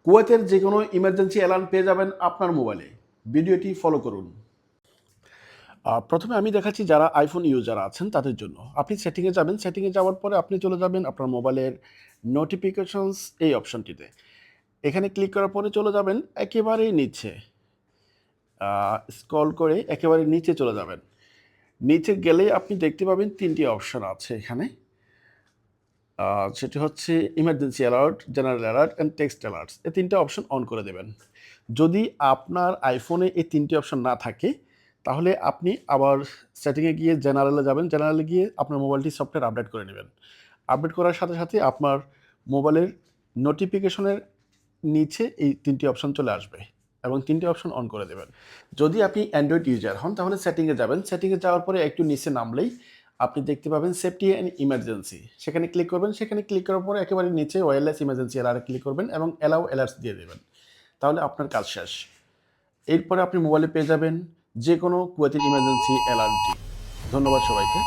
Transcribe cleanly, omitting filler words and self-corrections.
কুয়েতের যে কোনো ইমার্জেন্সি অ্যালার্ম পেয়ে যাবেন আপনার মোবাইলে। ভিডিওটি ফলো করুন। প্রথমে আমি দেখাচ্ছি যারা আইফোন ইউজার আছেন তাদের জন্য। আপনি সেটিংয়ে যাবেন, সেটিংয়ে যাওয়ার পরে আপনি চলে যাবেন আপনার মোবাইলের নোটিফিকেশনস এই অপশনটিতে। এখানে ক্লিক করার পরে চলে যাবেন একেবারে নিচে, স্ক্রল করে একেবারে নিচে চলে যাবেন। নিচে গেলেই আপনি দেখতে পাবেন ৩টি অপশন আছে এখানে। সেটি হচ্ছে emergency alert, general alert and text alerts. এই ৩টে অপশন অন করে দেবেন। যদি আপনার আইফোনে এই ৩টি অপশন না থাকে তাহলে আপনি আবার সেটিংয়ে গিয়ে জেনারেলে যাবেন। জেনারেলে গিয়ে আপনার মোবাইলটি সফটওয়্যার আপডেট করে নেবেন। আপডেট করার সাথে সাথে আপনার মোবাইলের নোটিফিকেশনের নিচে এই ৩টি অপশন চলে আসবে এবং ৩টি অপশন অন করে দেবেন। যদি আপনি অ্যান্ড্রয়েড ইউজার হন তাহলে সেটিংয়ে যাবেন। সেটিংয়ে যাওয়ার পরে একটু নিচে নামলেই আপনি দেখতে পাবেন সেফটি অ্যান্ড ইমার্জেন্সি। সেখানে ক্লিক করবেন। সেখানে ক্লিক করার পরে একেবারে নিচে ওয়্যারলেস ইমার্জেন্সি অ্যালার্টে ক্লিক করবেন এবং অ্যালাউ অ্যালার্টস দিয়ে দেবেন। তাহলে আপনার কাজ শেষ। এরপরে আপনি মোবাইলে পেয়ে যাবেন যে কোনো কুয়েতের ইমার্জেন্সি অ্যালার্মটি। ধন্যবাদ সবাইকে।